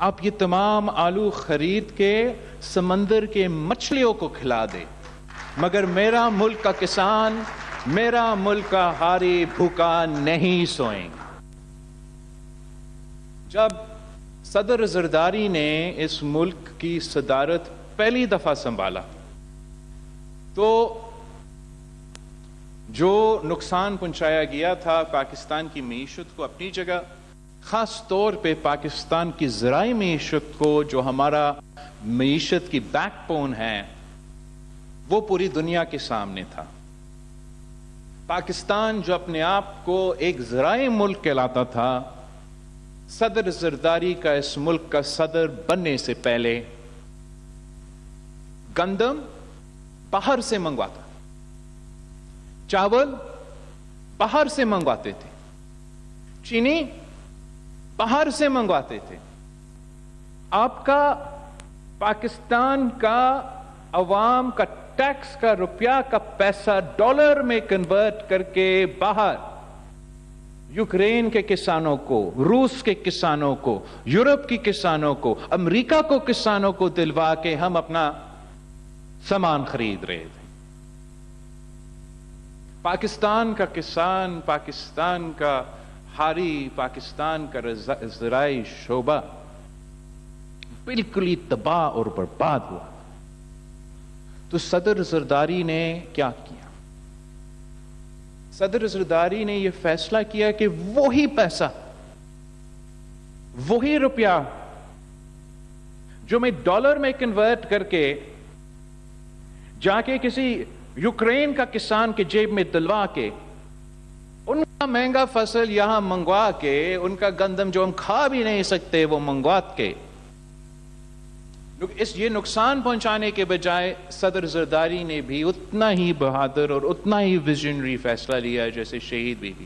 آپ یہ تمام آلو خرید کے سمندر کے مچھلیوں کو کھلا دے، مگر میرا ملک کا کسان، میرا ملک کا ہاری بھوکا نہیں سوئیں گے۔ جب صدر زرداری نے اس ملک کی صدارت پہلی دفعہ سنبھالا تو جو نقصان پہنچایا گیا تھا پاکستان کی معیشت کو اپنی جگہ، خاص طور پہ پاکستان کی زرعی معیشت کو، جو ہمارا معیشت کی بیک بون ہے، وہ پوری دنیا کے سامنے تھا۔ پاکستان جو اپنے آپ کو ایک زرعی ملک کہلاتا تھا، صدر زرداری کا اس ملک کا صدر بننے سے پہلے گندم باہر سے منگواتا، چاول باہر سے منگواتے تھے، چینی باہر سے منگواتے تھے۔ آپ کا پاکستان کا عوام کا ٹیکس کا روپیہ کا پیسہ ڈالر میں کنورٹ کر کے باہر یوکرین کے کسانوں کو، روس کے کسانوں کو، یورپ کے کسانوں کو، امریکہ کو کسانوں کو دلوا کے ہم اپنا سامان خرید رہے تھے۔ پاکستان کا کسان، پاکستان کا ہاری، پاکستان کا زرعی شعبہ بالکل ہی تباہ اور برباد ہوا۔ تو صدر زرداری نے کیا کیا؟ صدر زرداری نے یہ فیصلہ کیا کہ وہی پیسہ، وہی روپیہ جو میں ڈالر میں کنورٹ کر کے جا کے کسی یوکرین کا کسان کے جیب میں دلوا کے، ان کا مہنگا فصل یہاں منگوا کے، ان کا گندم جو ہم کھا بھی نہیں سکتے وہ منگوا کے، یہ نقصان پہنچانے کے بجائے صدر زرداری نے بھی اتنا ہی بہادر اور اتنا ہی ویژنری فیصلہ لیا جیسے شہید بیوی۔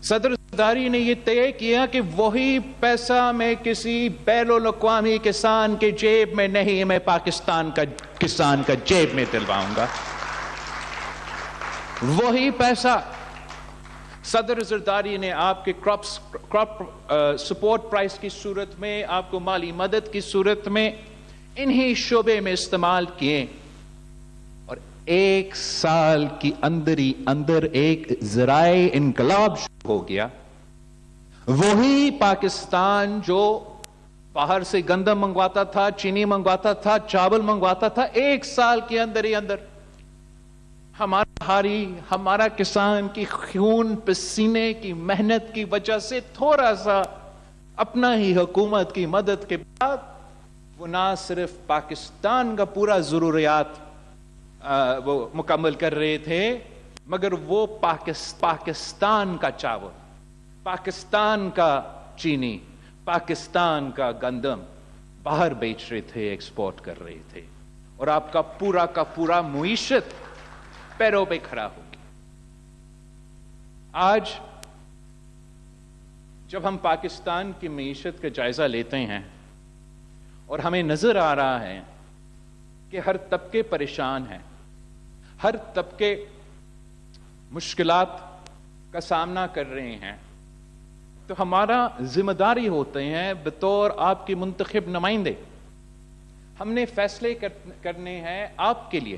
صدر زرداری نے یہ طے کیا کہ وہی پیسہ میں کسی بین الاقوامی کسان کے جیب میں نہیں، میں پاکستان کا کسان کا جیب میں دلواؤں گا۔ وہی پیسہ صدر زرداری نے آپ کے کراپ سپورٹ پرائس کی صورت میں، آپ کو مالی مدد کی صورت میں انہی شعبے میں استعمال کیے، اور 1 سال کی اندر ہی اندر ایک زرعی انقلاب شروع ہو گیا۔ وہی پاکستان جو باہر سے گندم منگواتا تھا، چینی منگواتا تھا، چاول منگواتا تھا، 1 سال کے اندر ہی اندر ہمارا ہاری، ہمارا کسان کی خون پسینے کی محنت کی وجہ سے تھوڑا سا اپنا ہی حکومت کی مدد کے بعد وہ نہ صرف پاکستان کا پورا ضروریات وہ مکمل کر رہے تھے، مگر وہ پاکستان کا چاول، پاکستان کا چینی، پاکستان کا گندم باہر بیچ رہے تھے، ایکسپورٹ کر رہے تھے، اور آپ کا پورا معیشت پیروں پہ کھڑا ہو گیا۔ آج جب ہم پاکستان کی معیشت کا جائزہ لیتے ہیں اور ہمیں نظر آ رہا ہے کہ ہر طبقے پریشان ہیں، ہر طبقے مشکلات کا سامنا کر رہے ہیں، تو ہمارا ذمہ داری ہوتے ہیں بطور آپ کے منتخب نمائندے، ہم نے فیصلے کرنے ہیں آپ کے لیے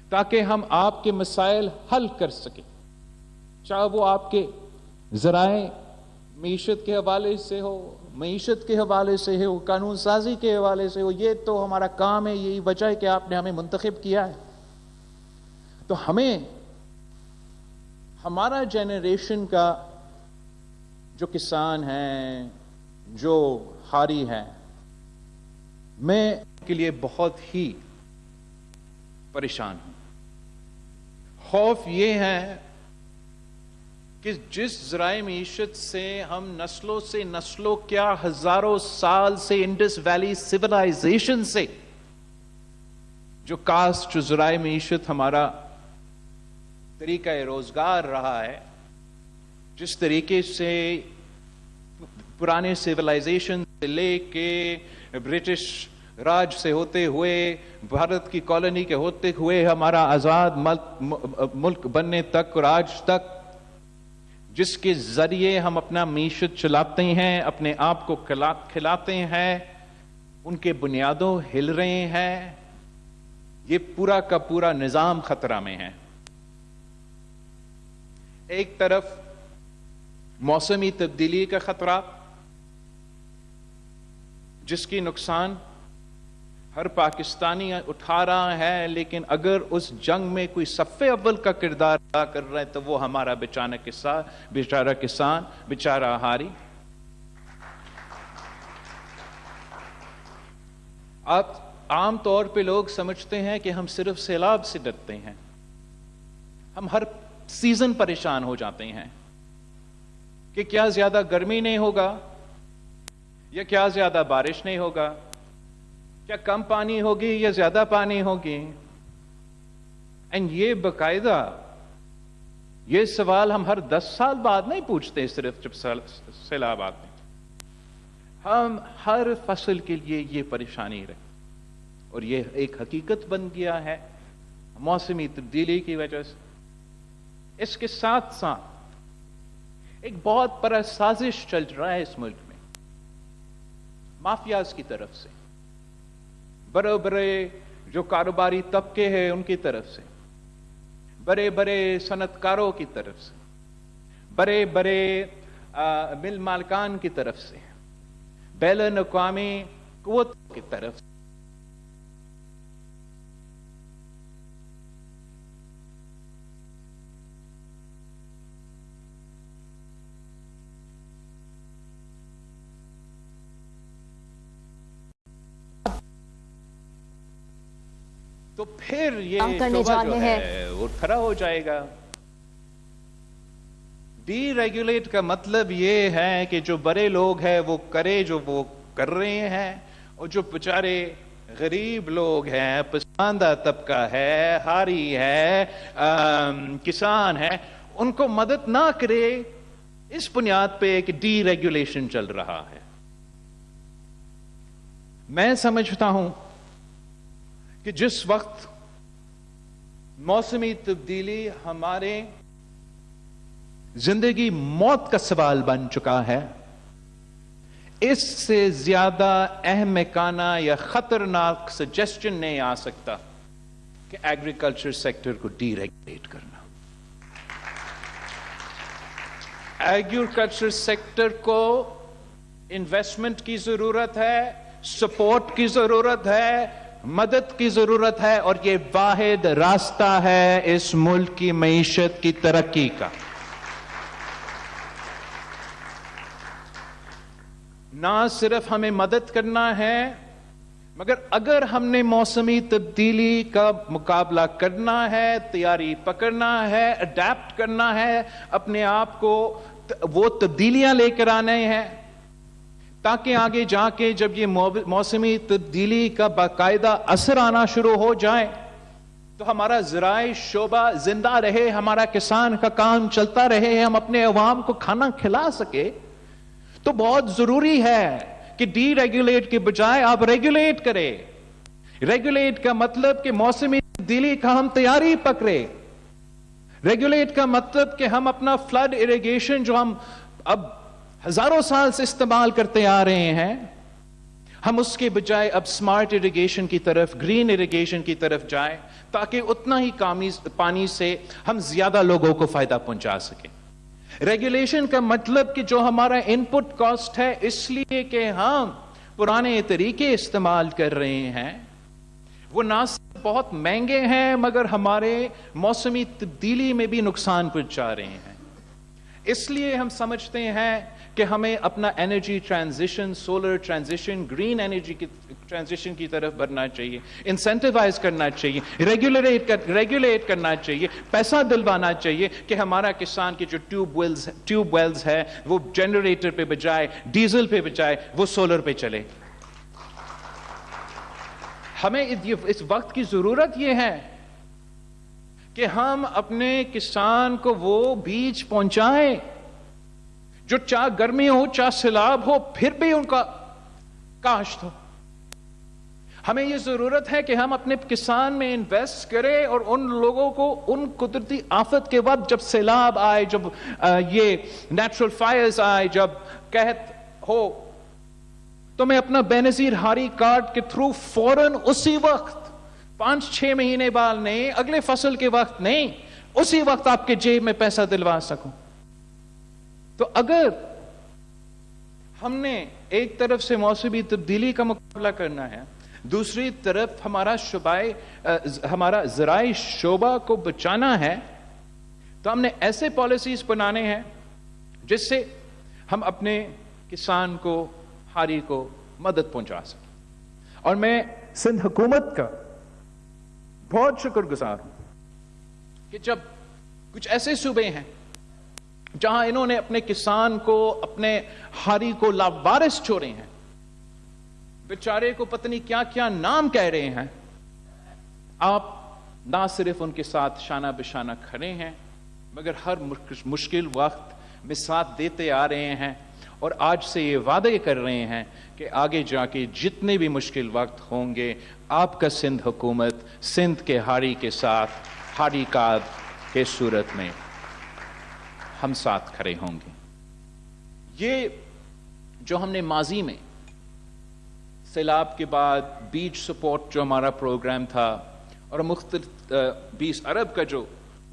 تاکہ ہم آپ کے مسائل حل کر سکیں، چاہے وہ آپ کے ذرائع معیشت کے حوالے سے ہو، معیشت کے حوالے سے ہو، قانون سازی کے حوالے سے ہو۔ یہ تو ہمارا کام ہے، یہی وجہ ہے کہ آپ نے ہمیں منتخب کیا ہے۔ تو ہمیں ہمارا جنریشن کا جو کسان ہیں، جو ہاری ہیں، میں کے لیے بہت ہی پریشان ہوں۔ خوف یہ ہے کہ جس زرعی معیشت سے ہم نسلوں سے نسلوں، کیا ہزاروں سال سے انڈس ویلی سویلائزیشن سے جو کاسٹ، جو زرعی معیشت ہمارا طریقہ روزگار رہا ہے، جس طریقے سے پرانے سویلائزیشن سے لے کے برٹش راج سے ہوتے ہوئے، بھارت کی کالونی کے ہوتے ہوئے ہمارا آزاد ملک بننے تک اور آج تک جس کے ذریعے ہم اپنا معیشت چلاتے ہیں, اپنے آپ کو کھلاتے ہیں, ان کے بنیادوں ہل رہے ہیں. یہ پورا کا پورا نظام خطرہ میں ہے. ایک طرف موسمی تبدیلی کا خطرہ, جس کی نقصان ہر پاکستانی اٹھا رہا ہے, لیکن اگر اس جنگ میں کوئی صف اول کا کردار ادا کر رہا ہے تو وہ ہمارا بیچارہ کسان, بیچارہ ہاری. آپ عام طور پہ لوگ سمجھتے ہیں کہ ہم صرف سیلاب سے ڈرتے ہیں. ہم ہر سیزن پریشان ہو جاتے ہیں کہ کیا زیادہ گرمی نہیں ہوگا, یا کیا زیادہ بارش نہیں ہوگا, کیا کم پانی ہوگی یا زیادہ پانی ہوگی. اینڈ یہ باقاعدہ یہ سوال ہم ہر 10 سال بعد نہیں پوچھتے صرف جب سیلاب آتے ہیں. ہم ہر فصل کے لیے یہ پریشانی رہے, اور یہ ایک حقیقت بن گیا ہے موسمی تبدیلی کی وجہ سے. اس کے ساتھ ساتھ ایک بہت بڑا سازش چل رہا ہے اس ملک میں مافیاز کی طرف سے, بڑے بڑے جو کاروباری طبقے ہیں ان کی طرف سے, بڑے بڑے صنعت کاروں کی طرف سے, بڑے بڑے مل مالکان کی طرف سے, بین الاقوامی قوتوں کی طرف سے. تو پھر یہ شعبہ جو ہے وہ کھڑا ہو جائے گا. ڈی ریگولیٹ کا مطلب یہ ہے کہ جو بڑے لوگ ہیں وہ کرے جو وہ کر رہے ہیں, اور جو بیچارے غریب لوگ ہیں, پسماندہ طبقہ ہے, ہاری ہے, کسان ہے, ان کو مدد نہ کرے. اس بنیاد پہ کہ ڈی ریگولیشن چل رہا ہے. میں سمجھتا ہوں کہ جس وقت موسمی تبدیلی ہمارے زندگی موت کا سوال بن چکا ہے, اس سے زیادہ اہمکانہ یا خطرناک سجیسشن نہیں آ سکتا کہ ایگریکلچر سیکٹر کو ڈی ریگولیٹ کرنا. ایگریکلچر سیکٹر کو انویسٹمنٹ کی ضرورت ہے, سپورٹ کی ضرورت ہے, مدد کی ضرورت ہے, اور یہ واحد راستہ ہے اس ملک کی معیشت کی ترقی کا. نہ صرف ہمیں مدد کرنا ہے, مگر اگر ہم نے موسمی تبدیلی کا مقابلہ کرنا ہے, تیاری پکڑنا ہے, اڈیپٹ کرنا ہے, اپنے آپ کو وہ تبدیلیاں لے کر آنے ہیں, تاکہ آگے جا کے جب یہ موسمی تبدیلی کا باقاعدہ اثر آنا شروع ہو جائے تو ہمارا زرعی شعبہ زندہ رہے, ہمارا کسان کا کام چلتا رہے, ہم اپنے عوام کو کھانا کھلا سکے. تو بہت ضروری ہے کہ ڈی ریگولیٹ کے بجائے آپ ریگولیٹ کریں. ریگولیٹ کا مطلب کہ موسمی تبدیلی کا ہم تیاری پکڑے. ریگولیٹ کا مطلب کہ ہم اپنا فلڈ اریگیشن جو ہم اب ہزاروں سال سے استعمال کرتے آ رہے ہیں, ہم اس کے بجائے اب سمارٹ اریگیشن کی طرف, گرین اریگیشن کی طرف جائیں, تاکہ اتنا ہی پانی سے ہم زیادہ لوگوں کو فائدہ پہنچا سکیں. ریگولیشن کا مطلب کہ جو ہمارا ان پٹ کاسٹ ہے, اس لیے کہ ہم پرانے طریقے استعمال کر رہے ہیں, وہ نہ صرف بہت مہنگے ہیں مگر ہمارے موسمی تبدیلی میں بھی نقصان پہنچا رہے ہیں. اس لیے ہم سمجھتے ہیں کہ ہمیں اپنا energy transition, solar transition, green energy کی ٹرانزیشن کی طرف بڑھنا چاہیے, انسینٹیوائز کرنا چاہیے, ریگولیٹ کرنا چاہیے, پیسہ دلوانا چاہیے کہ ہمارا کسان کے جو ٹیوب ویلز ہے وہ جنریٹر پہ بجائے, ڈیزل پہ بجائے وہ سولر پہ چلے. ہمیں اس وقت کی ضرورت یہ ہے کہ ہم اپنے کسان کو وہ بیج پہنچائیں جو چاہے گرمی ہو چاہے سیلاب ہو پھر بھی ان کا کاشت ہو. ہمیں یہ ضرورت ہے کہ ہم اپنے کسان میں انویسٹ کریں اور ان لوگوں کو ان قدرتی آفت کے وقت جب سیلاب آئے، جب یہ نیچرل فائرز آئے، جب قحط ہو، تو میں اپنا بے نظیر ہاری کارڈ کے تھرو فوراً اسی وقت 5-6 مہینے بعد نہیں، اگلے فصل کے وقت نہیں، اسی وقت آپ کے جیب میں پیسہ دلوا سکوں۔ تو اگر ہم نے ایک طرف سے موسمی تبدیلی کا مقابلہ کرنا ہے، دوسری طرف ہمارا زرعی شعبہ کو بچانا ہے، تو ہم نے ایسے پالیسیز بنانے ہیں جس سے ہم اپنے کسان کو، ہاری کو مدد پہنچا سکیں۔ اور میں سندھ حکومت کا بہت شکر گزار ہوں کہ جب کچھ ایسے صوبے ہیں جہاں انہوں نے اپنے کسان کو، اپنے ہاری کو لاوارث چھوڑے ہیں، بیچارے کو پتہ نہیں کیا کیا نام کہہ رہے ہیں، آپ نہ صرف ان کے ساتھ شانہ بشانہ کھڑے ہیں، مگر ہر مشکل وقت میں ساتھ دیتے آ رہے ہیں، اور آج سے یہ وعدے کر رہے ہیں کہ آگے جا کے جتنے بھی مشکل وقت ہوں گے، آپ کا سندھ حکومت سندھ کے ہاری کے ساتھ، ہاری کارڈ کے صورت میں ہم ساتھ کھڑے ہوں گے۔ یہ جو ہم نے ماضی میں سیلاب کے بعد بیج سپورٹ جو ہمارا پروگرام تھا، اور مختلف 20 ارب کا جو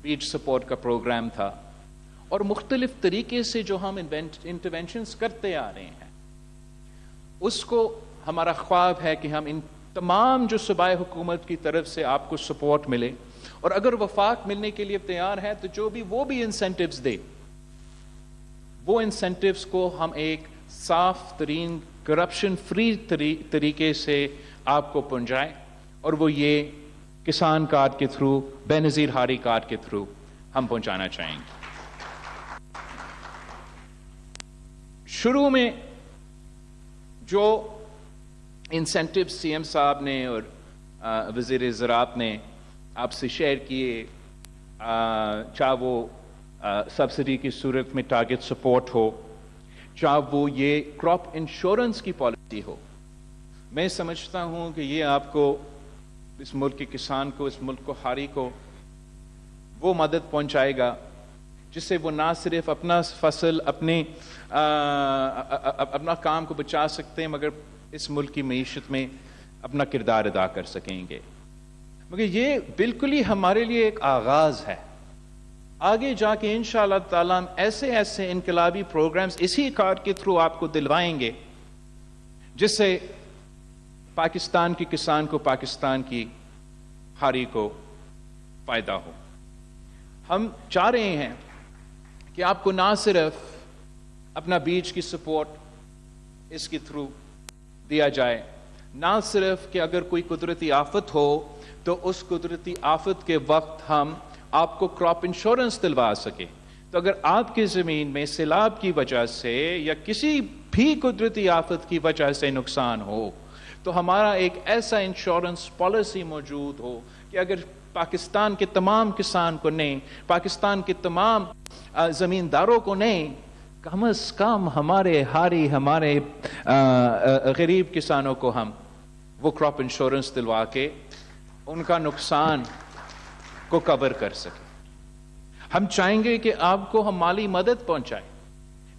بیج سپورٹ کا پروگرام تھا، اور مختلف طریقے سے جو ہم انٹرونشنز کرتے آ رہے ہیں، اس کو ہمارا خواب ہے کہ ہم ان تمام جو صوبائی حکومت کی طرف سے آپ کو سپورٹ ملے، اور اگر وفاق ملنے کے لیے تیار ہے تو جو بھی وہ بھی انسینٹیوز دے، وہ انسینٹیوز کو ہم ایک صاف ترین کرپشن فری طریقے سے آپ کو پہنچائیں، اور وہ یہ کسان کارڈ کے تھرو، بے نظیر ہاری کارڈ کے تھرو ہم پہنچانا چاہیں گے۔ شروع میں جو انسینٹیو سی ایم صاحب نے اور وزیر زراعت نے آپ سے شیئر کیے، چاہے وہ سبسڈی کی صورت میں ٹارگٹ سپورٹ ہو، چاہے وہ یہ کراپ انشورنس کی پالیسی ہو، میں سمجھتا ہوں کہ یہ آپ کو، اس ملک کے کسان کو، اس ملک کو، ہاری کو وہ مدد پہنچائے گا جس سے وہ نہ صرف اپنا فصل، اپنا کام کو بچا سکتے ہیں، مگر اس ملک کی معیشت میں اپنا کردار ادا کر سکیں گے۔ مگر یہ بالکل ہی ہمارے لیے ایک آغاز ہے، آگے جا کے انشاءاللہ تعالیٰ ہم ایسے انقلابی پروگرامز اسی کارڈ کے تھرو آپ کو دلوائیں گے جس سے پاکستان کے کسان کو، پاکستان کی ہاری کو فائدہ ہو۔ ہم چاہ رہے ہیں کہ آپ کو نہ صرف اپنا بیج کی سپورٹ اس کے تھرو دیا جائے، نہ صرف کہ اگر کوئی قدرتی آفت ہو تو اس قدرتی آفت کے وقت ہم آپ کو کراپ انشورنس دلوا سکے، تو اگر آپ کی زمین میں سیلاب کی وجہ سے یا کسی بھی قدرتی آفت کی وجہ سے نقصان ہو تو ہمارا ایک ایسا انشورنس پالیسی موجود ہو کہ اگر پاکستان کے تمام کسان کو نہیں، پاکستان کے تمام زمینداروں کو نہیں، کم از کم ہمارے ہاری، ہمارے غریب کسانوں کو ہم وہ کراپ انشورنس دلوا کے ان کا نقصان کو کور کر سکیں۔ ہم چاہیں گے کہ آپ کو ہم مالی مدد پہنچائیں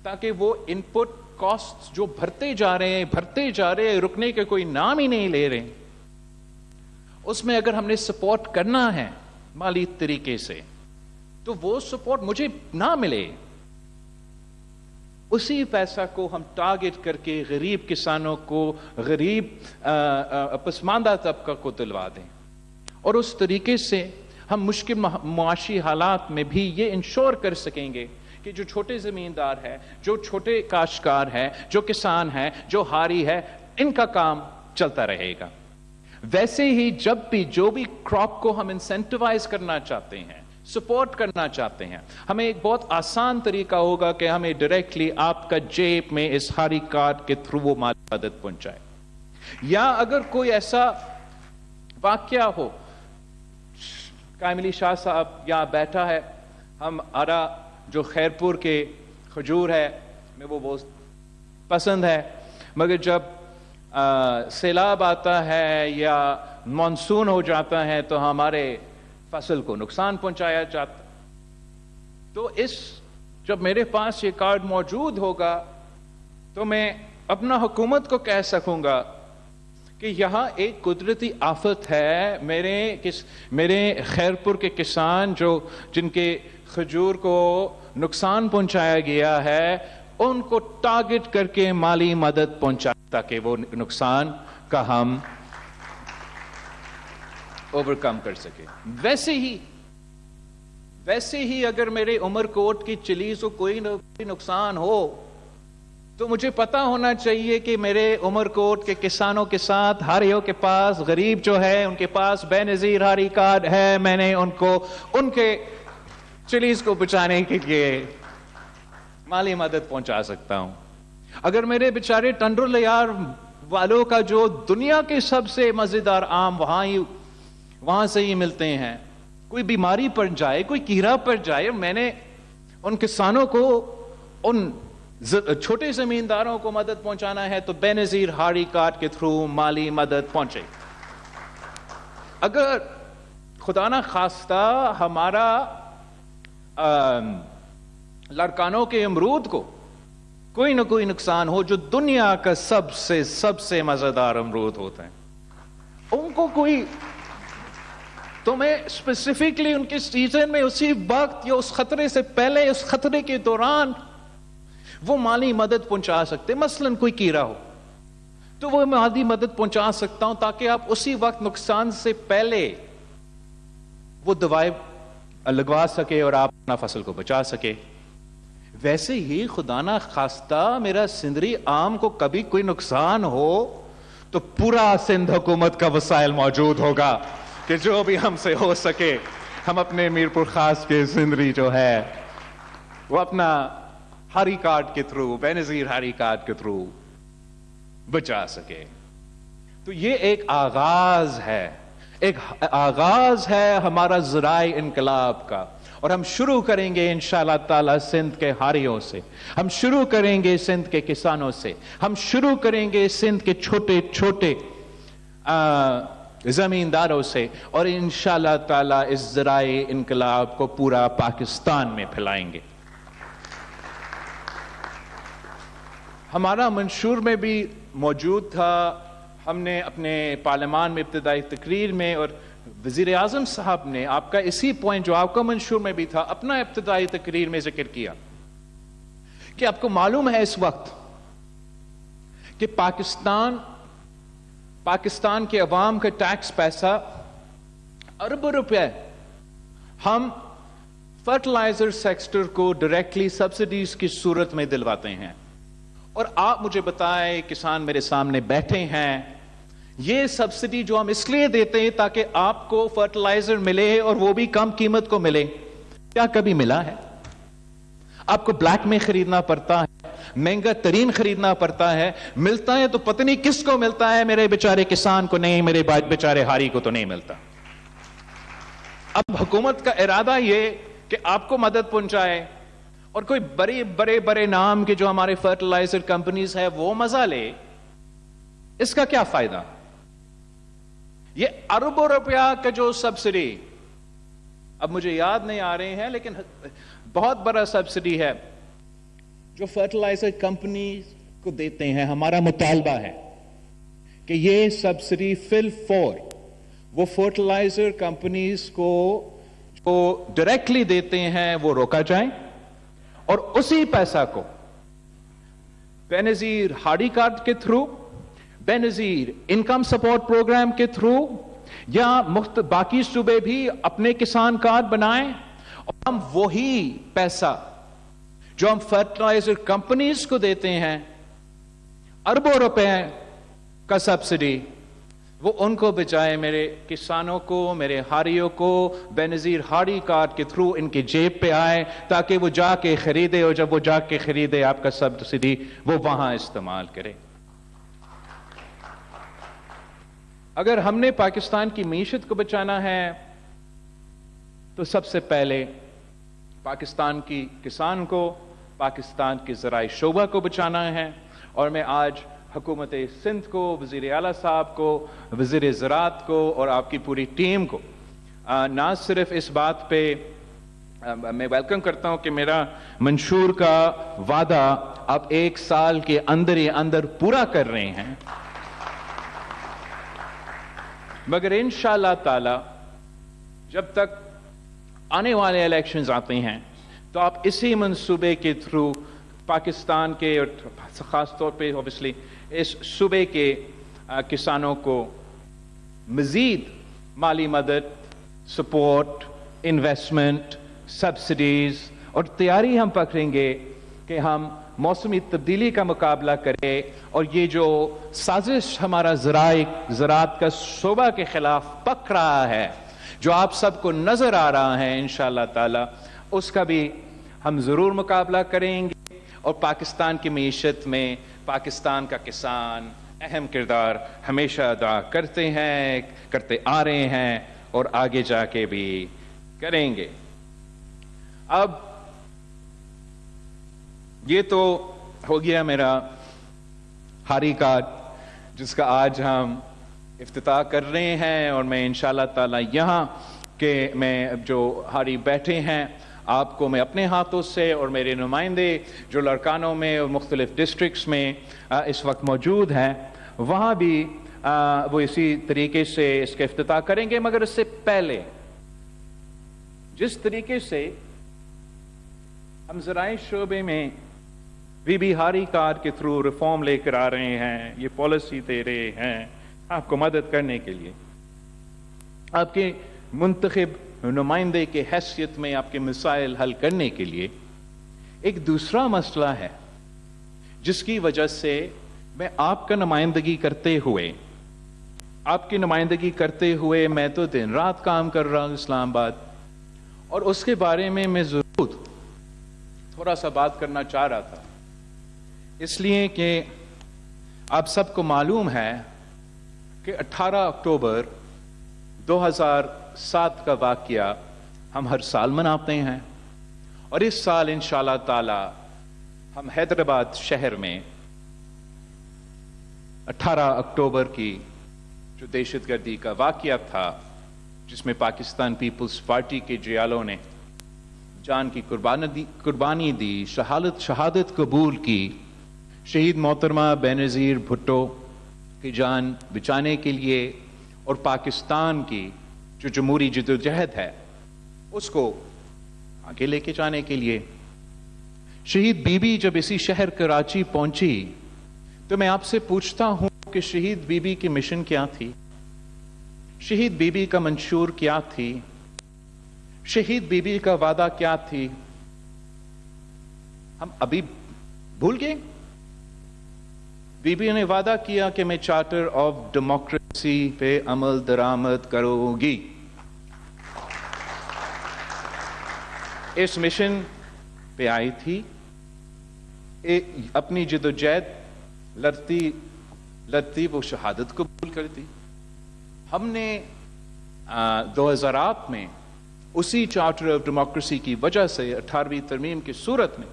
تاکہ وہ ان پٹ کاسٹ جو بھرتے جا رہے ہیں، رکنے کے کوئی نام ہی نہیں لے رہے، اس میں اگر ہم نے سپورٹ کرنا ہے مالی طریقے سے تو وہ سپورٹ مجھے نہ ملے، اسی پیسہ کو ہم ٹارگٹ کر کے غریب کسانوں کو، غریب پسماندہ طبقہ کو دلوا دیں، اور اس طریقے سے ہم مشکل معاشی حالات میں بھی یہ انشور کر سکیں گے کہ جو چھوٹے زمیندار ہے، جو چھوٹے کاشتکار ہے، جو کسان ہے، جو ہاری ہے، ان کا کام چلتا رہے گا۔ ویسے ہی جب بھی جو بھی کراپ کو ہم انسینٹیوائز کرنا چاہتے ہیں، سپورٹ کرنا چاہتے ہیں، ہمیں ایک بہت آسان طریقہ ہوگا کہ ہمیں ڈائریکٹلی آپ کا جیب میں اس ہاری کارڈ کے تھرو وہ مالی مدد پہنچائے۔ یا اگر کوئی ایسا واقعہ ہو، قائم علی شاہ صاحب یہاں بیٹھا ہے، ہمارا جو خیرپور کے کھجور ہے میں وہ بہت پسند ہے، مگر جب سیلاب آتا ہے یا مانسون ہو جاتا ہے تو ہمارے فصل کو نقصان پہنچایا جاتا. تو جب میرے پاس یہ کارڈ موجود ہوگا تو میں اپنا حکومت کو کہہ سکوں گا کہ یہاں ایک قدرتی آفت ہے. میرے خیرپور کے کسان جن کے کھجور کو نقصان پہنچایا گیا ہے ان کو ٹارگٹ کر کے مالی مدد پہنچا تاکہ وہ نقصان کا ہم اوورکم کر سکے. ویسے ہی اگر میرے عمر کوٹ کی چلیز کو کوئی نقصان ہو تو مجھے پتا ہونا چاہیے کہ میرے عمر کوٹ کے کسانوں کے ساتھ ہاریوں کے پاس غریب جو ہے ان کے پاس بے نظیر ہاری کارڈ ہے. میں نے ان کے چلیز کو بچانے کے لیے مالی مدد پہنچا سکتا ہوں. اگر میرے بیچارے ٹنڈر لیار والوں کا جو دنیا کے سب سے مزیدار آم وہاں سے ہی ملتے ہیں, کوئی بیماری پڑ جائے, کوئی کیڑا پڑ جائے, میں نے ان کسانوں کو, ان چھوٹے زمینداروں کو مدد پہنچانا ہے تو بے نظیر ہاری کارڈ کے تھرو مالی مدد پہنچے. اگر خدا نہ خواستہ ہمارا لڑکانوں کے امرود کو کوئی نہ کوئی نقصان ہو, جو دنیا کا سب سے مزیدار امرود ہوتا ہے, ان کو کوئی, تو میں اسپیسیفکلی ان کے سیزن میں اسی وقت یا اس خطرے سے پہلے, اس خطرے کے دوران وہ مالی مدد پہنچا سکتے. مثلا کوئی کیڑا ہو تو وہ مالی مدد پہنچا سکتا ہوں تاکہ آپ اسی وقت نقصان سے پہلے وہ دوائیں لگوا سکے اور آپ اپنا فصل کو بچا سکے. ویسے ہی خدا نہ خواستہ میرا سندری آم کو کبھی کوئی نقصان ہو تو پورا سندھ حکومت کا وسائل موجود ہوگا کہ جو بھی ہم سے ہو سکے ہم اپنے میرپور خاص کے سندری جو ہے وہ اپنا ہاری کارڈ کے تھرو, بے نظیر ہاری کارڈ کے تھرو بچا سکے. تو یہ ایک آغاز ہے ہمارا ذرائع انقلاب کا, اور ہم شروع کریں گے انشاءاللہ تعالی سندھ کے ہاریوں سے, ہم شروع کریں گے سندھ کے کسانوں سے, ہم شروع کریں گے سندھ کے چھوٹے چھوٹے زمینداروں سے, اور انشاءاللہ تعالی اس ذرائع انقلاب کو پورا پاکستان میں پھیلائیں گے. ہمارا منشور میں بھی موجود تھا, ہم نے اپنے پارلیمان میں ابتدائی تقریر میں, اور وزیر اعظم صاحب نے آپ کا اسی پوائنٹ جو آپ کا منشور میں بھی تھا اپنا ابتدائی تقریر میں ذکر کیا کہ آپ کو معلوم ہے اس وقت کہ پاکستان کے عوام کا ٹیکس پیسہ اربوں روپے ہم فرٹیلائزر سیکٹر کو ڈائریکٹلی سبسڈیز کی صورت میں دلواتے ہیں. اور آپ مجھے بتائیں, کسان میرے سامنے بیٹھے ہیں, یہ سبسڈی جو ہم اس لیے دیتے ہیں تاکہ آپ کو فرٹیلائزر ملے اور وہ بھی کم قیمت کو ملے, کیا کبھی ملا ہے؟ آپ کو بلیک میں خریدنا پڑتا ہے, مہنگا ترین خریدنا پڑتا ہے, ملتا ہے تو پتہ نہیں کس کو ملتا ہے, میرے بیچارے کسان کو نہیں, میرے بیچارے ہاری کو تو نہیں ملتا. اب حکومت کا ارادہ یہ کہ آپ کو مدد پہنچائے اور کوئی بڑے نام کے جو ہمارے فرٹیلائزر کمپنیز ہے وہ مزہ لے, اس کا کیا فائدہ؟ یہ اربوں روپیہ کا جو سبسڈی, اب مجھے یاد نہیں آ رہے ہیں لیکن بہت بڑا سبسڈی ہے جو فرٹیلائزر کمپنیز کو دیتے ہیں. ہمارا مطالبہ ہے کہ یہ سبسڈی فل فور وہ فرٹیلائزر کمپنیز کو جو ڈائریکٹلی دیتے ہیں وہ روکا جائے, اور اسی پیسہ کو بے نظیر ہاری کارڈ کے تھرو, بے نظیر انکم سپورٹ پروگرام کے تھرو, یا باقی صوبے بھی اپنے کسان کارڈ بنائیں, اور ہم وہی پیسہ جو ہم فرٹیلائزر کمپنیز کو دیتے ہیں اربوں روپے کا سبسڈی, وہ ان کو بچائے میرے کسانوں کو, میرے ہاریوں کو بے نظیر ہاری کارڈ کے تھرو ان کی جیب پہ آئے تاکہ وہ جا کے خریدے, اور جب وہ جا کے خریدے آپ کا سبسڈی وہ وہاں استعمال کرے. اگر ہم نے پاکستان کی معیشت کو بچانا ہے تو سب سے پہلے پاکستان کی کسان کو, پاکستان کے زرعی شعبہ کو بچانا ہے. اور میں آج حکومت سندھ کو, وزیر اعلیٰ صاحب کو, وزیر زراعت کو اور آپ کی پوری ٹیم کو نہ صرف اس بات پہ میں ویلکم کرتا ہوں کہ میرا منشور کا وعدہ آپ 1 سال کے اندر ہی اندر پورا کر رہے ہیں, مگر انشاءاللہ تعالی جب تک آنے والے الیکشنز آتے ہیں تو آپ اسی منصوبے کے تھرو پاکستان کے اور خاص طور پہ اوبیسلی اس صوبے کے کسانوں کو مزید مالی مدد, سپورٹ, انویسٹمنٹ, سبسڈیز اور تیاری ہم پکڑیں گے کہ ہم موسمی تبدیلی کا مقابلہ کریں اور یہ جو سازش ہمارا زراعت کا شعبہ کے خلاف پک رہا ہے جو آپ سب کو نظر آ رہا ہے انشاءاللہ تعالی اس کا بھی ہم ضرور مقابلہ کریں گے, اور پاکستان کی معیشت میں پاکستان کا کسان اہم کردار ہمیشہ ادا کرتے ہیں, کرتے آ رہے ہیں اور آگے جا کے بھی کریں گے. اب یہ تو ہو گیا میرا ہاری کارڈ جس کا آج ہم افتتاح کر رہے ہیں, اور میں انشاءاللہ تعالی یہاں کہ میں جو ہاری بیٹھے ہیں آپ کو میں اپنے ہاتھوں سے اور میرے نمائندے جو لڑکانوں میں اور مختلف ڈسٹرکٹس میں اس وقت موجود ہیں وہاں بھی وہ اسی طریقے سے اس کا افتتاح کریں گے. مگر اس سے پہلے جس طریقے سے ہم زرعی شعبے میں بی ہاری کارڈ کے تھرو ریفارم لے کر آ رہے ہیں, یہ پالیسی دے رہے ہیں آپ کو مدد کرنے کے لیے, آپ کے منتخب نمائندے کے حیثیت میں آپ کے مسائل حل کرنے کے لیے, ایک دوسرا مسئلہ ہے جس کی وجہ سے میں آپ کا نمائندگی کرتے ہوئے میں تو دن رات کام کر رہا ہوں اسلام آباد, اور اس کے بارے میں میں ضرور تھوڑا سا بات کرنا چاہ رہا تھا, اس لیے کہ آپ سب کو معلوم ہے کہ 18 اکتوبر 2007 کا واقعہ ہم ہر سال مناتے ہیں, اور اس سال انشاءاللہ تعالی ہم حیدرآباد شہر میں 18 اکتوبر کی جو دہشت گردی کا واقعہ تھا جس میں پاکستان پیپلز پارٹی کے جیالوں نے جان کی قربانی دی, شہادت قبول کی, شہید محترمہ بینظیر بھٹو کی جان بچانے کے لیے اور پاکستان کی جو جمہوری جدوجہد ہے اس کو آگے لے کے جانے کے لیے. شہید بی بی جب اسی شہر کراچی پہنچی تو میں آپ سے پوچھتا ہوں کہ شہید بی بی کی مشن کیا تھی, شہید بی بی کا منشور کیا تھی, شہید بی بی کا وعدہ کیا تھی, ہم ابھی بھول گئے؟ بی بی نے وعدہ کیا کہ میں چارٹر آف ڈیموکریسی پہ عمل درآمد کروں گی. اس مشن پہ آئی تھی, اپنی جدوجہد لڑتی وہ شہادت قبول کرتی. ہم نے 2008 میں اسی چارٹر آف ڈیموکریسی کی وجہ سے 18ویں ترمیم کی صورت میں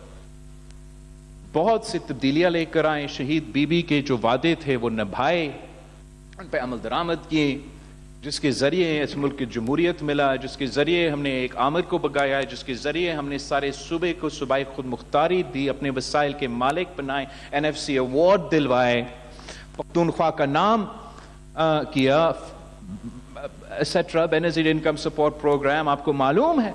بہت سی تبدیلیاں لے کر آئے. شہید بی بی کے جو وعدے تھے وہ نبھائے, ان پہ عمل درآمد کیے, جس کے ذریعے اس ملک کی جمہوریت ملا, جس کے ذریعے ہم نے ایک آمد کو بگایا, جس کے ذریعے ہم نے سارے صوبے کو صوبائی خود مختاری دی, اپنے وسائل کے مالک بنائے, NFC ایوارڈ دلوائے, پختونخوا کا نام کیا, etcetera, Benazir income support programme آپ کو معلوم ہے.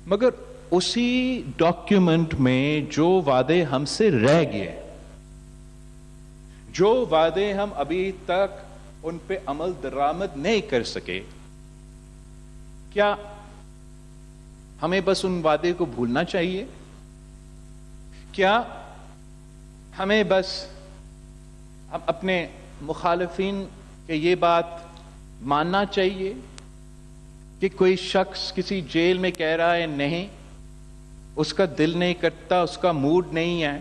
مگر اسی ڈاکیومنٹ میں جو وعدے ہم سے رہ گئے, جو وعدے ہم ابھی تک ان پہ عمل درآمد نہیں کر سکے, کیا ہمیں بس ان وعدے کو بھولنا چاہیے؟ کیا ہمیں بس ہم اپنے مخالفین کہ یہ بات ماننا چاہیے کہ کوئی شخص کسی جیل میں کہہ رہا ہے نہیں, اس کا دل نہیں کرتا, اس کا موڈ نہیں ہے,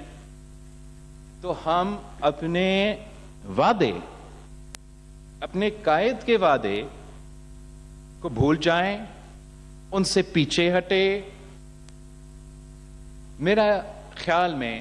تو ہم اپنے وعدے, اپنے قائد کے وعدے کو بھول جائیں, ان سے پیچھے ہٹے؟ میرا خیال میں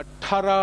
18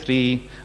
3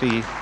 3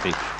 3।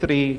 3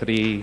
3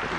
3।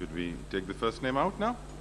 Should we take the first name out now?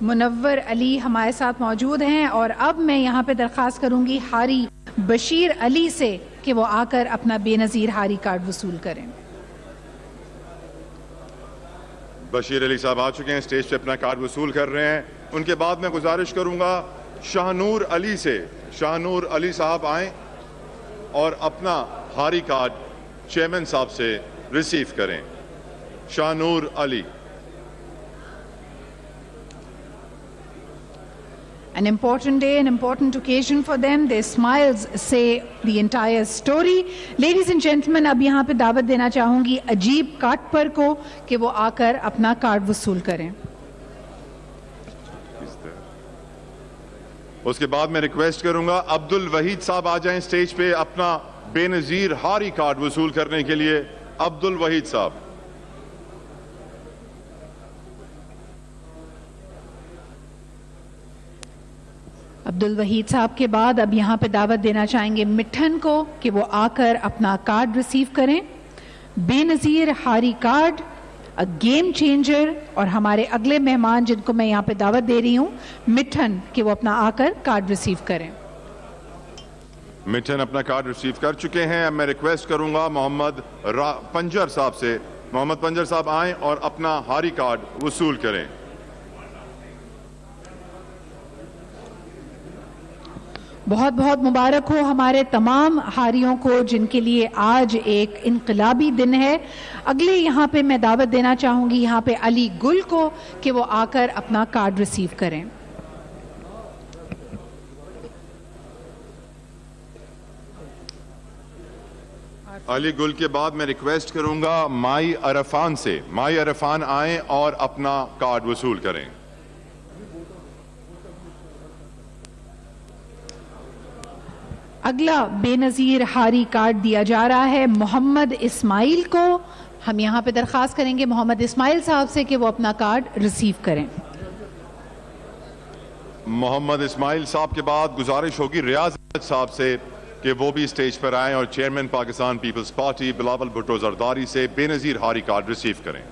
منور علی ہمارے ساتھ موجود ہیں اور اب میں یہاں پہ درخواست کروں گی حاری بشیر علی سے کہ وہ آ کر اپنا بے نظیر حاری کارڈ وصول کریں. بشیر علی صاحب آ چکے ہیں, اسٹیج پہ اپنا کارڈ وصول کر رہے ہیں. ان کے بعد میں گزارش کروں گا شاہ نور علی سے, شاہ نور علی صاحب آئیں اور اپنا حاری کارڈ چیئرمین صاحب سے ریسیو کریں. شاہ نور علی. An important day, an important occasion for them. Their smiles say the entire story. Ladies and gentlemen, اب یہاں پہ دعوت دینا چاہوں گی عجیب کاٹپر کو کہ وہ آ کر اپنا کارڈ وصول کریں. اس کے بعد میں ریکویسٹ کروں گا عبد الوحید صاحب آ جائیں اسٹیج پہ اپنا بے نظیر حاری کارڈ وصول کرنے کے لیے. عبد الوحید صاحب. عبد الوحید صاحب کے بعد اب یہاں پہ دعوت دینا چاہیں گے مٹھن کو کہ وہ آ کر اپنا کارڈ ریسیو کریں. بے نظیر حاری کارڈ, گیم چینجر, اور ہمارے اگلے مہمان جن کو میں یہاں پہ دعوت دے رہی ہوں مٹھن کہ وہ اپنا آ کر کارڈ ریسیو کریں. مٹھن اپنا کارڈ ریسیو کر چکے ہیں. اب میں ریکویسٹ کروں گا محمد پنجر صاحب سے, محمد پنجر صاحب آئیں اور اپنا حاری کارڈ وصول کریں. بہت بہت مبارک ہو ہمارے تمام حاریوں کو جن کے لیے آج ایک انقلابی دن ہے. اگلے یہاں پہ میں دعوت دینا چاہوں گی یہاں پہ علی گل کو کہ وہ آ کر اپنا کارڈ ریسیو کریں. علی گل کے بعد میں ریکویسٹ کروں گا مائی عرفان سے, مائی عرفان آئیں اور اپنا کارڈ وصول کریں. اگلا بے نظیر حاری کارڈ دیا جا رہا ہے محمد اسماعیل کو. ہم یہاں پہ درخواست کریں گے محمد اسماعیل صاحب سے کہ وہ اپنا کارڈ ریسیو کریں. محمد اسماعیل صاحب کے بعد گزارش ہوگی ریاض احمد صاحب سے کہ وہ بھی اسٹیج پر آئیں اور چیئرمین پاکستان پیپلز پارٹی بلاول بھٹو زرداری سے بے نظیر حاری کارڈ ریسیو کریں.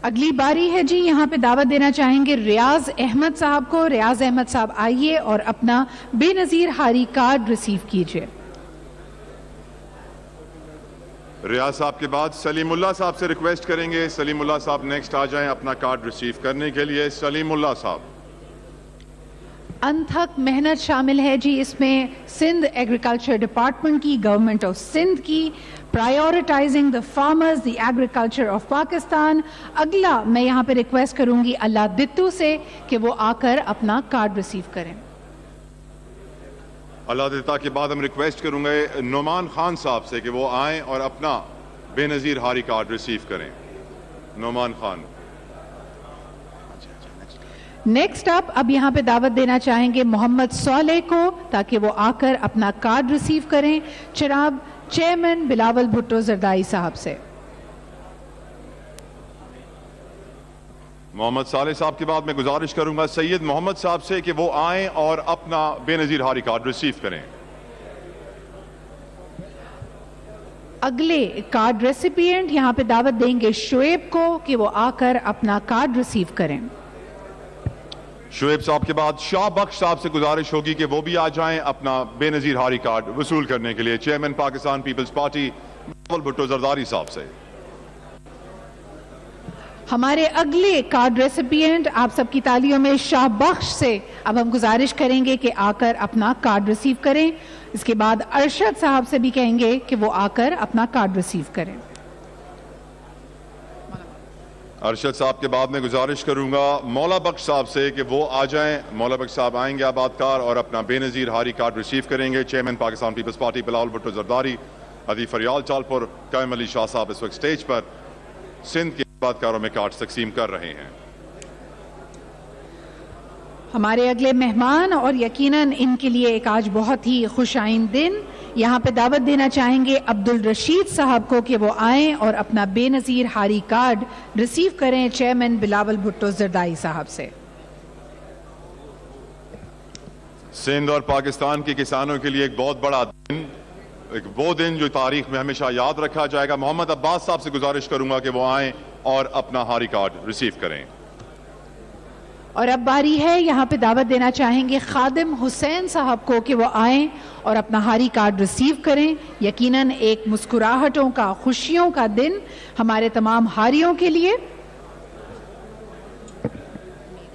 اگلی باری ہے جی, یہاں پہ دعوت دینا چاہیں گے ریاض احمد صاحب کو. ریاض احمد صاحب آئیے اور اپنا بے نظیر حاری کارڈ ریسیو کیجئے. ریاض صاحب کے بعد سلیم اللہ صاحب سے ریکویسٹ کریں گے, سلیم اللہ صاحب نیکسٹ آ جائیں اپنا کارڈ ریسیو کرنے کے لیے. سلیم اللہ صاحب. انتھک محنت شامل ہے جی اس میں سندھ ایگریکلچر ڈپارٹمنٹ کی, گورنمنٹ آف سندھ کی. Prioritising the farmers, the agriculture of Pakistan. اگلا میں یہاں پہ ریکویسٹ کروں گی اللہ دتو سے کہ وہ آ کر اپنا کارڈ ریسیو کریں. اللہ دتا کے بعد ہم ریکویسٹ کروں گے نعمان خان صاحب سے کہ وہ آئیں اور اپنا بے نظیر حاری کارڈ ریسیو کریں. نعمان خان. نیکسٹ اپ اب یہاں پہ دعوت دینا چاہیں گے محمد صالح کو تاکہ وہ آ کر اپنا کارڈ ریسیو کریں. جناب چیئرمین بلاول بھٹو زرداری صاحب سے. محمد صالح صاحب کے بعد میں گزارش کروں گا سید محمد صاحب سے کہ وہ آئیں اور اپنا بے نظیر حاری کارڈ ریسیو کریں. اگلے کارڈ ریسیپینٹ یہاں پہ دعوت دیں گے شعیب کو کہ وہ آ کر اپنا کارڈ ریسیو کریں. شعیب صاحب کے بعد شاہ بخش صاحب سے گزارش ہوگی کہ وہ بھی آ جائیں اپنا بے نظیر حاری کارڈ وصول کرنے کے لیے. چیئرمین پاکستان پیپلز پارٹی بلاول بھٹو زرداری صاحب سے. ہمارے اگلے کارڈ ریسیپینٹ آپ سب کی تالیوں میں شاہ بخش سے اب ہم گزارش کریں گے کہ آ کر اپنا کارڈ ریسیو کریں. اس کے بعد ارشد صاحب سے بھی کہیں گے کہ وہ آ کر اپنا کارڈ ریسیو کریں. ارشد صاحب کے بعد میں گزارش کروں گا مولا بخش صاحب سے کہ وہ آ جائیں. مولا بخش صاحب آئیں گے آبادکار اور اپنا بے نظیر حاری کارڈ ریسیو کریں گے. چیئرمین پاکستان پیپلز پارٹی بلاول بھٹو زرداری, عدی فریال چالپور, قائم علی شاہ صاحب اس وقت سٹیج پر سندھ کے آبادکاروں میں کارڈ تقسیم کر رہے ہیں. ہمارے اگلے مہمان اور یقیناً ان کے لیے ایک آج بہت ہی خوش آئند دن, یہاں پہ دعوت دینا چاہیں گے عبد الرشید صاحب کو کہ وہ آئیں اور اپنا بے نظیر حاری کارڈ ریسیو کریں. چیئرمین بلاول بھٹو زرداری صاحب سے. سندھ اور پاکستان کے کسانوں کے لیے ایک بہت بڑا دن. ایک وہ دن جو تاریخ میں ہمیشہ یاد رکھا جائے گا. محمد عباس صاحب سے گزارش کروں گا کہ وہ آئیں اور اپنا ہاری کارڈ ریسیو کریں. اور اب باری ہے یہاں پہ دعوت دینا چاہیں گے خادم حسین صاحب کو کہ وہ آئیں اور اپنا ہاری کارڈ ریسیو کریں. یقیناً ایک مسکراہٹوں کا، خوشیوں کا دن ہمارے تمام ہاریوں کے لیے.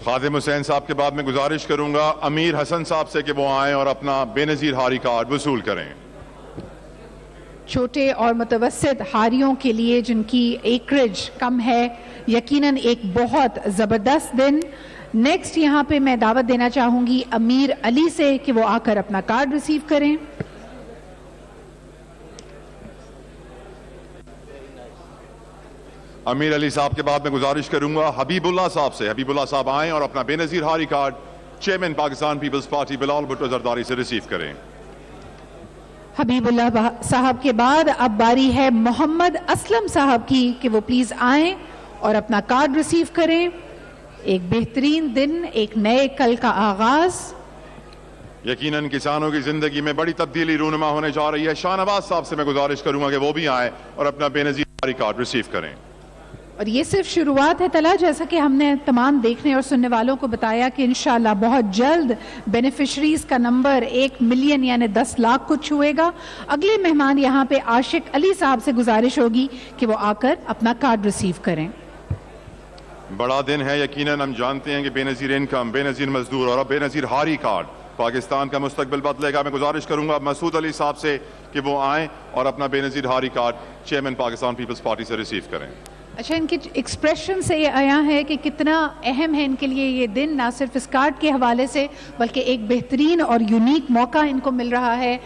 خادم حسین صاحب کے بعد میں گزارش کروں گا امیر حسن صاحب سے کہ وہ آئیں اور اپنا بے نظیر ہاری کارڈ وصول کریں. چھوٹے اور متوسط ہاریوں کے لیے جن کی ایکریج کم ہے، یقیناً ایک بہت زبردست دن. نیکسٹ یہاں پہ میں دعوت دینا چاہوں گی امیر علی سے کہ وہ آ کر اپنا کارڈ ریسیو کریں. امیر علی صاحب کے بعد میں گزارش کروں گا حبیب اللہ صاحب سے. حبیب اللہ صاحب آئیں اور اپنا Benazir Hari card chairman Pakistan Peoples Party Bilawal Bhutto Zardari سے ریسیو کریں. حبیب اللہ صاحب کے بعد اب باری ہے محمد اسلم صاحب کی کہ وہ پلیز آئیں اور اپنا کارڈ ریسیو کریں. ایک بہترین دن، ایک نئے کل کا آغاز. یقیناً کسانوں کی زندگی میں بڑی تبدیلی رونما ہونے جا رہی ہے. شاہ نواز صاحب سے میں گزارش کروں گا کہ وہ بھی آئیں اور اپنا Benazir Hari card receive کریں. اور یہ صرف شروعات ہے طلعت، جیسا کہ ہم نے تمام دیکھنے اور سننے والوں کو بتایا کہ انشاءاللہ بہت جلد بینیفیشریز کا نمبر 1 ملین یعنی 10 لاکھ کو چھوئے گا. اگلے مہمان یہاں پہ عاشق علی صاحب سے گزارش ہوگی کہ وہ آ کر اپنا کارڈ ریسیو کریں. بڑا دن ہے. یقیناً ہم جانتے ہیں کہ بے نظیر انکم، بے نظیر مزدور اور بے نظیر ہاری کارڈ پاکستان کا مستقبل بدلے گا. میں گزارش کروں گا مسعود علی صاحب سے کہ وہ آئیں اور اپنا Benazir Hari card chairman Pakistan Peoples Party سے ریسیو کریں. اچھا، ان کی ایکسپریشن سے یہ آیا ہے کہ کتنا اہم ہے ان کے لیے یہ دن، نہ صرف اس کارڈ کے حوالے سے بلکہ ایک بہترین اور یونیک موقع ان کو مل رہا ہے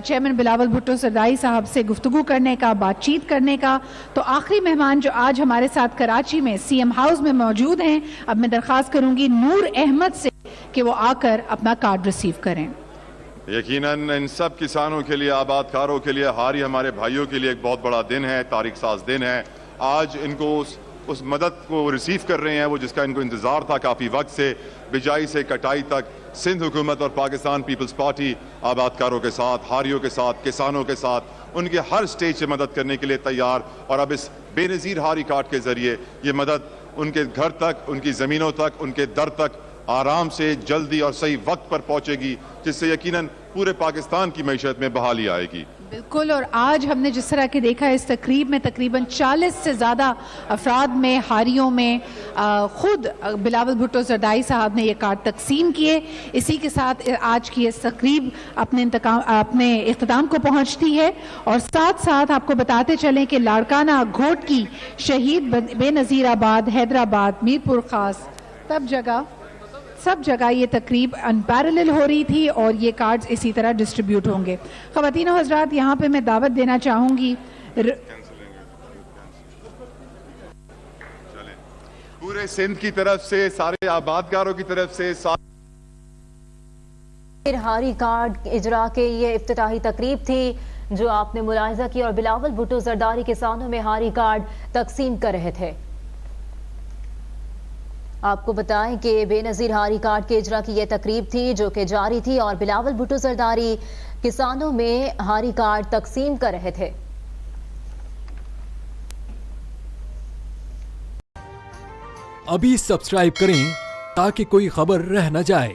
چیئرمین بلاول بھٹو زرداری صاحب سے گفتگو کرنے کا، بات چیت کرنے کا. تو آخری مہمان جو آج ہمارے ساتھ کراچی میں سی ایم ہاؤس میں موجود ہیں، اب میں درخواست کروں گی نور احمد سے کہ وہ آ کر اپنا کارڈ ریسیو کریں. یقیناً ان سب کسانوں کے لیے، آباد کاروں کے لیے، ہاری ہمارے بھائیوں کے لیے ایک بہت بڑا دن ہے، تاریخ ساز دن ہے. آج ان کو اس مدد کو ریسیو کر رہے ہیں وہ جس کا ان کو انتظار تھا کافی وقت سے. بجائی سے کٹائی تک سندھ حکومت اور پاکستان پیپلز پارٹی آباد کاروں کے ساتھ، ہاریوں کے ساتھ، کسانوں کے ساتھ، ان کے ہر سٹیج سے مدد کرنے کے لیے تیار. اور اب اس بے نظیر ہاری کارڈ کے ذریعے یہ مدد ان کے گھر تک، ان کی زمینوں تک، ان کے در تک آرام سے، جلدی اور صحیح وقت پر پہنچے گی، جس سے یقیناً پورے پاکستان کی معیشت میں بحالی آئے گی. بالکل. اور آج ہم نے جس طرح کے دیکھا اس تقریب میں تقریباً 40 سے زیادہ افراد میں، ہاریوں میں خود بلاول بھٹو زرداری صاحب نے یہ کارڈ تقسیم کیے. اسی کے ساتھ آج کی اس تقریب اپنے اختتام کو پہنچتی ہے. اور ساتھ ساتھ آپ کو بتاتے چلیں کہ لاڑکانہ، گھوٹکی، شہید بے نظیر آباد، حیدرآباد، میرپور خاص، سب جگہ یہ تقریب انپیرلل ہو رہی تھی اور یہ کارڈز اسی طرح ڈسٹریبیوٹ ہوں گے. خواتین و حضرات، یہاں پہ میں دعوت دینا چاہوں گی پورے سندھ کی طرف سے، سارے آبادکاروں کی طرف سے ہاری کارڈ اجرا کے یہ افتتاحی تقریب تھی جو آپ نے ملاحظہ کی، اور بلاول بھٹو زرداری کسانوں میں ہاری کارڈ تقسیم کر رہے تھے. آپ کو بتائیں کہ بے نظیر ہاری کارڈ کے اجرا کی یہ تقریب تھی جو کہ جاری تھی اور بلاول بھٹو زرداری کسانوں میں ہاری کارڈ تقسیم کر رہے تھے. ابھی سبسکرائب کریں تاکہ کوئی خبر رہ نہ جائے.